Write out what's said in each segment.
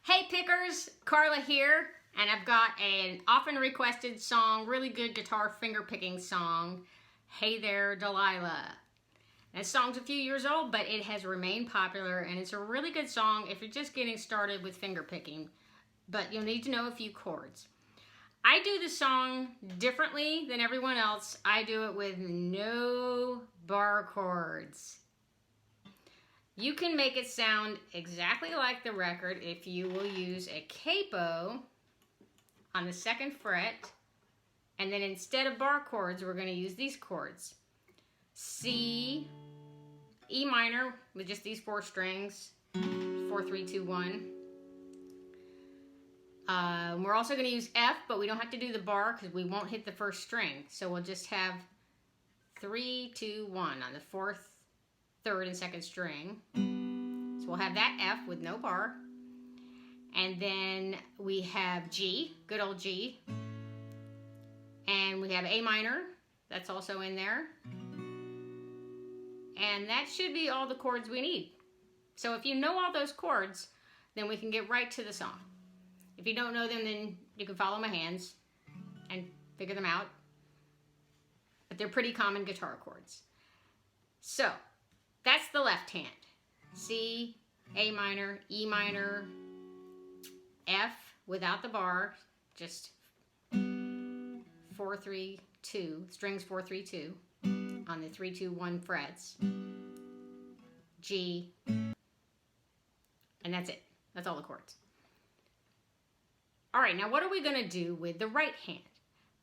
Hey Pickers, Carla here, and I've got an often requested song, really good guitar finger picking song, Hey There Delilah. This song's a few years old, but it has remained popular, and it's a really good song if you're just getting started with finger picking, but you'll need to know a few chords. I do the song differently than everyone else. I do it with no bar chords. You can make it sound exactly like the record if you will use a capo on the second fret, and then instead of bar chords, we're going to use these chords. C, E minor with just these 4 strings, 4, 3, 2, 1. We're also going to use F, but we don't have to do the bar because we won't hit the first string. So we'll just have 3, 2, 1 on the 4th, 3rd, and 2nd string. So we'll have that F with no bar. And then we have G, good old G. And we have A minor, that's also in there. And that should be all the chords we need. So if you know all those chords, then we can get right to the song. If you don't know them, then you can follow my hands and figure them out. But they're pretty common guitar chords. So that's the left hand. C, A minor, E minor, F without the bar, just 4, 3, 2, strings 4, 3, 2 on the 3, 2, 1 frets. G, and that's it. That's all the chords. All right, now what are we going to do with the right hand?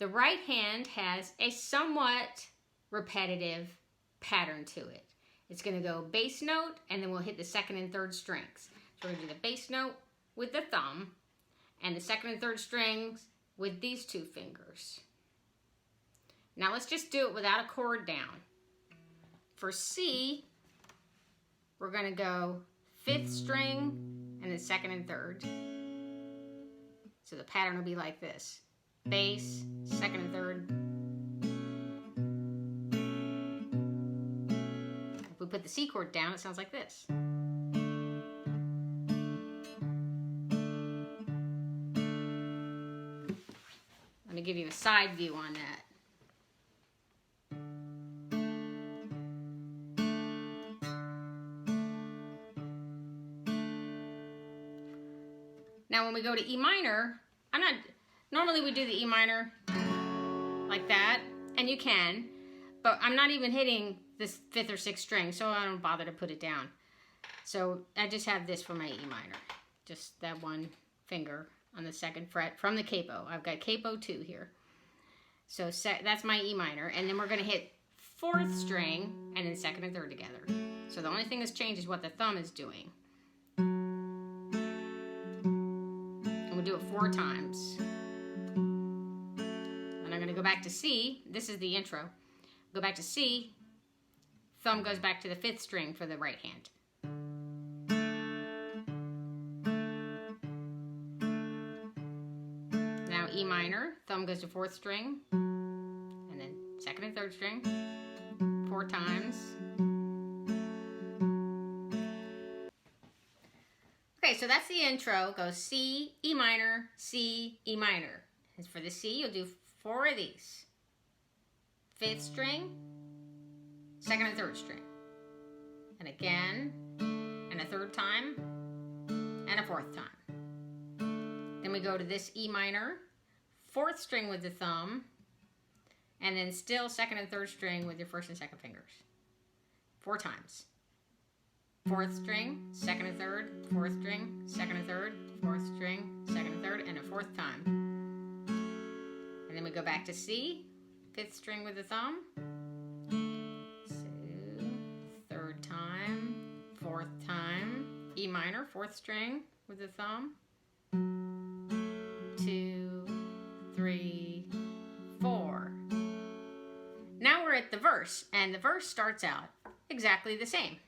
The right hand has a somewhat repetitive pattern to it. It's going to go bass note, and then we'll hit the 2nd and 3rd strings. So we're going to do the bass note with the thumb, and the 2nd and 3rd strings with these 2 fingers. Now let's just do it without a chord down. For C, we're going to go 5th string, and then 2nd and 3rd. So the pattern will be like this. Bass, 2nd and 3rd. If we put the C chord down, it sounds like this. Let me give you a side view on that. Now when we go to E minor, normally we do the E minor like that, and you can, but I'm not even hitting this 5th or 6th string, so I don't bother to put it down. So I just have this for my E minor, just that one finger on the 2nd fret from the capo. I've got capo 2 here. So that's my E minor, and then we're gonna hit 4th string, and then 2nd and 3rd together. So the only thing that's changed is what the thumb is doing. We'll do it 4 times. And I'm going to go back to C. This is the intro. Go back to C. Thumb goes back to the 5th string for the right hand. Now E minor. Thumb goes to 4th string. And then 2nd and 3rd string. 4 times. Okay, so that's the intro. Goes C, E minor, C, E minor. And for the C, you'll do 4 of these. 5th string, 2nd and 3rd string. And again, and a 3rd time, and a 4th time. Then we go to this E minor, 4th string with the thumb, and then still 2nd and 3rd string with your 1st and 2nd fingers. 4 times. 4th string, 2nd and 3rd, 4th string, 2nd and 3rd, 4th string, 2nd and 3rd, and a 4th time. And then we go back to C, 5th string with the thumb. So, 3rd time, 4th time, E minor, 4th string with the thumb. 2, 3, 4. Now we're at the verse, and the verse starts out exactly the same.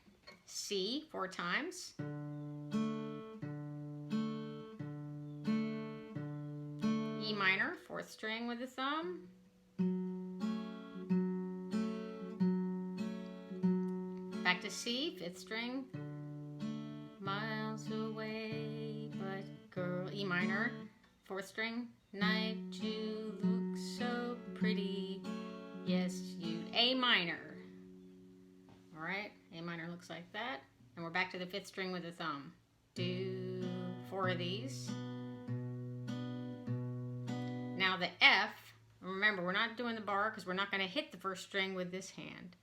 C 4 times. E minor, 4th string with the thumb. Back to C, 5th string. Miles away, but E minor, 4th string. Night you look so pretty, yes you. A minor. All right, A minor looks like that. And we're back to the 5th string with the thumb. Do 4 of these. Now the F, remember we're not doing the bar because we're not going to hit the 1st string with this hand.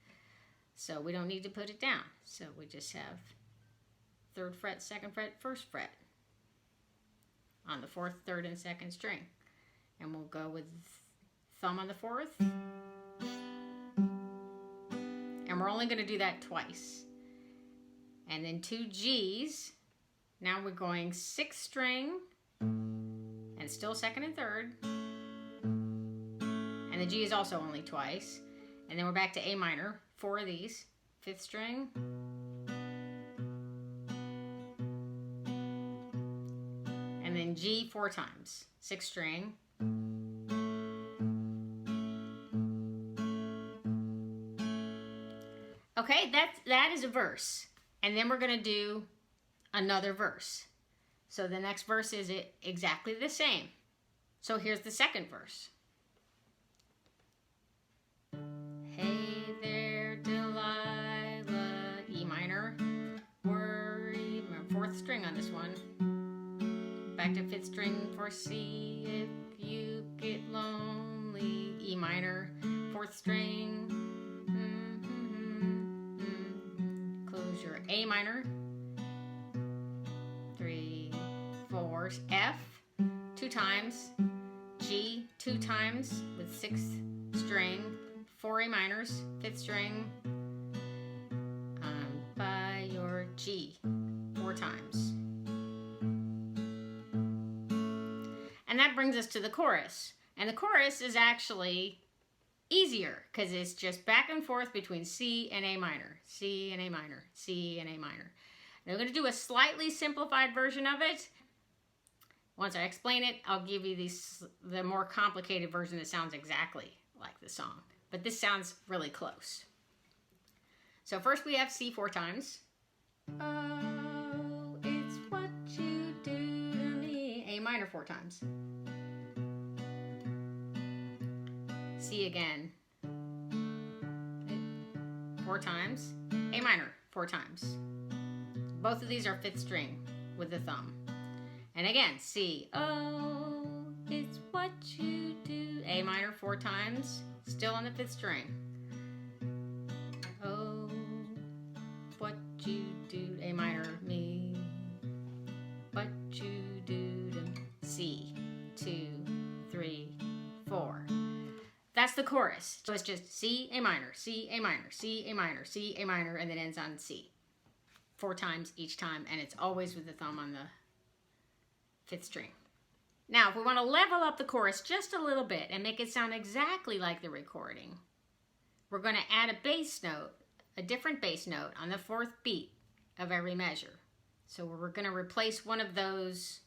So we don't need to put it down. So we just have 3rd fret, 2nd fret, 1st fret on the 4th, 3rd, and 2nd string. And we'll go with thumb on the 4th. And we're only going to do that twice. And then 2 G's. Now we're going 6th string and still 2nd and 3rd. And the G is also only twice. And then we're back to A minor, 4 of these, 5th string. And then G 4 times, 6th string. Okay, that is a verse. And then we're going to do another verse. So the next verse is exactly the same. So here's the 2nd verse. Hey there Delilah, E minor, worry, 4th string on this one. Back to 5th string for C, if you get lonely, E minor, 4th string. Close your A minor, 3, 4, F 2 times, G 2 times with 6th string, 4 A minors, 5th string, by your G 4 times. And that brings us to the chorus. And the chorus is actually easier because it's just back and forth between C and A minor, C and A minor, C and A minor. And we're going to do a slightly simplified version of it. Once I explain it, I'll give you the more complicated version that sounds exactly like the song. But this sounds really close. So first we have C 4 times. Oh, it's what you do to me. A minor 4 times. C again. 4 times. A minor 4 times. Both of these are 5th string with the thumb. And again, C. Oh, it's what you do. A minor 4 times. Still on the 5th string. Oh, what you do. A minor, me. What you do to C. 2, 3, 4. That's the chorus. So it's just C, A minor, C, A minor, C, A minor, C, A minor, and then ends on C. 4 times each time, and it's always with the thumb on the 5th string. Now, if we want to level up the chorus just a little bit and make it sound exactly like the recording, we're going to add a bass note, a different bass note on the 4th beat of every measure. So we're going to replace one of those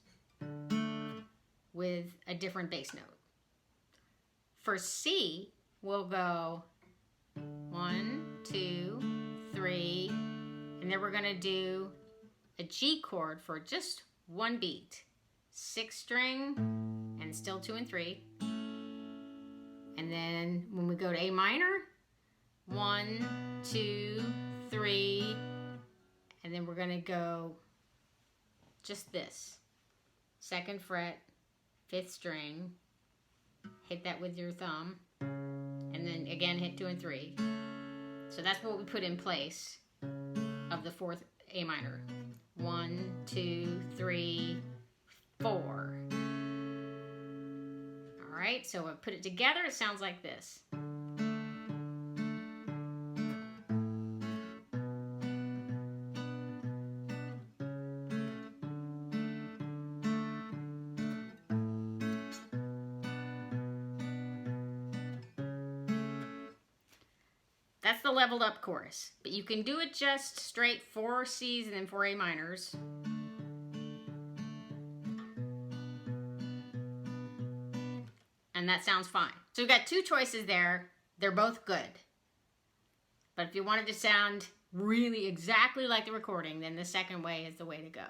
with a different bass note. For C, we'll go 1, 2, 3, and then we're going to do a G chord for just 1 beat. 6th string, and still 2 and 3. And then when we go to A minor, 1, 2, 3, and then we're going to go just this. 2nd fret, 5th string, hit that with your thumb, and then again hit 2 and 3. So that's what we put in place of the 4th A minor. 1, 2, 3, 4. All right, so I put it together, it sounds like this. That's the leveled up chorus, but you can do it just straight 4 C's and then 4 A minors. And that sounds fine. So we've got 2 choices there. They're both good. But if you wanted to sound really exactly like the recording, then the second way is the way to go.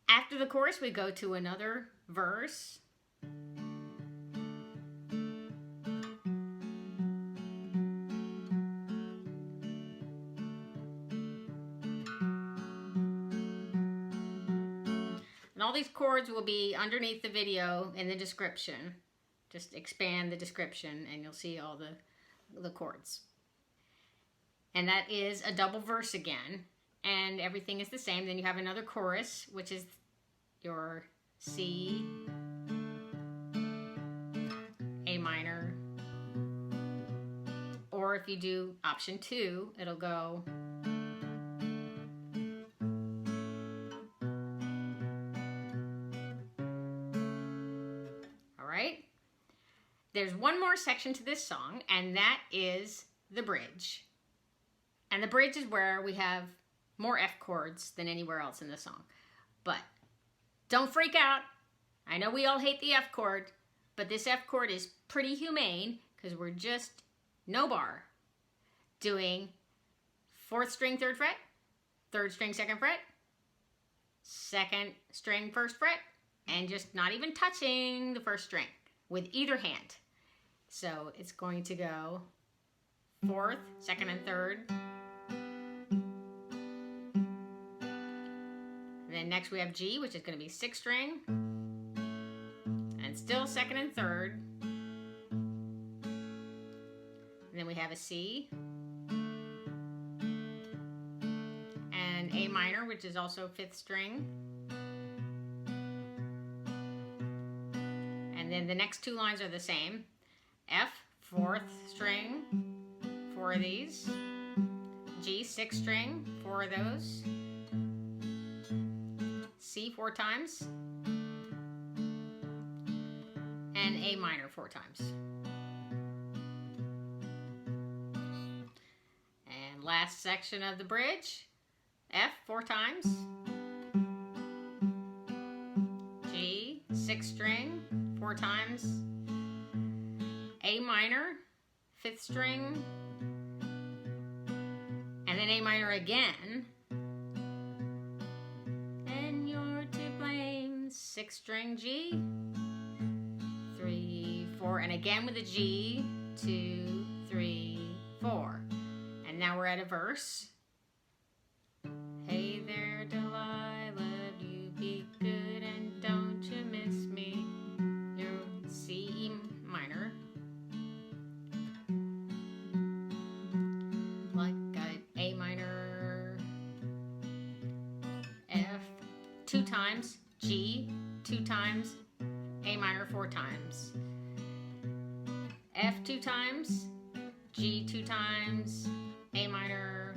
After After the chorus, we go to another verse. And all these chords will be underneath the video in the description. Just expand the description and you'll see all the chords. And that is a double verse again. And everything is the same. Then you have another chorus, which is your C, A minor. Or if you do option 2, it'll go all right. There's one more section to this song, and that is the bridge. And the bridge is where we have more F chords than anywhere else in the song. But don't freak out. I know we all hate the F chord, but this F chord is pretty humane because we're just no bar doing 4th string 3rd fret, 3rd string 2nd fret, 2nd string 1st fret, and just not even touching the 1st string with either hand. So it's going to go 4th, 2nd, and 3rd. Then next we have G, which is going to be 6th string, and still 2nd and 3rd. And then we have a C, and A minor, which is also 5th string. And then the next 2 lines are the same. F, 4th string, 4 of these. G, 6th string, 4 of those. C 4 times, and A minor 4 times. And last section of the bridge, F 4 times, G 6th string 4 times, A minor 5th string, and then A minor again. 6th string G, 3, 4, and again with a G, 2, 3, 4. And now we're at a verse. Hey there, Delilah, do you be good and don't you miss me? Your C, E minor. Like A minor, F 2 times, G 2 times, A minor 4 times, F 2 times, G 2 times, A minor,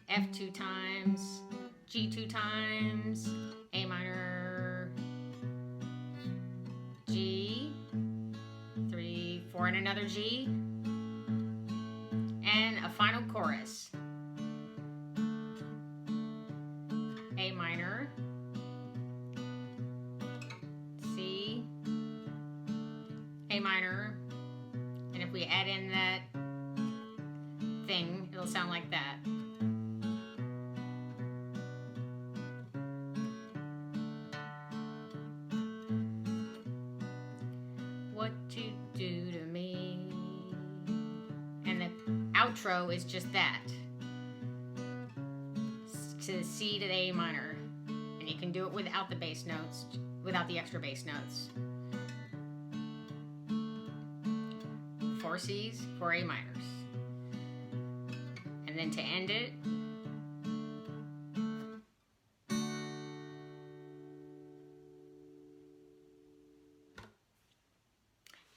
F 2 times, G 2 times, A minor, G, 3, 4, and another G, and a final chorus. A minor, C, A minor, and if we add in that thing, it'll sound like that. What you do to me. And the outro is just that. To the C to the A minor, and you can do it without the bass notes, without the extra bass notes. 4 C's, 4 A minors. And then to end it,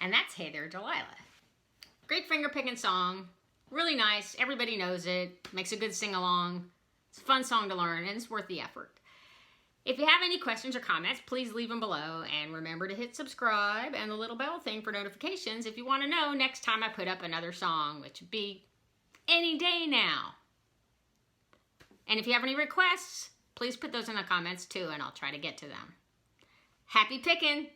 and that's Hey There Delilah. Great finger picking song, really nice, everybody knows it, makes a good sing-along. It's a fun song to learn, and it's worth the effort. If you have any questions or comments, please leave them below, and remember to hit subscribe and the little bell thing for notifications if you want to know next time I put up another song, which would be any day now. And if you have any requests, please put those in the comments too, and I'll try to get to them. Happy picking!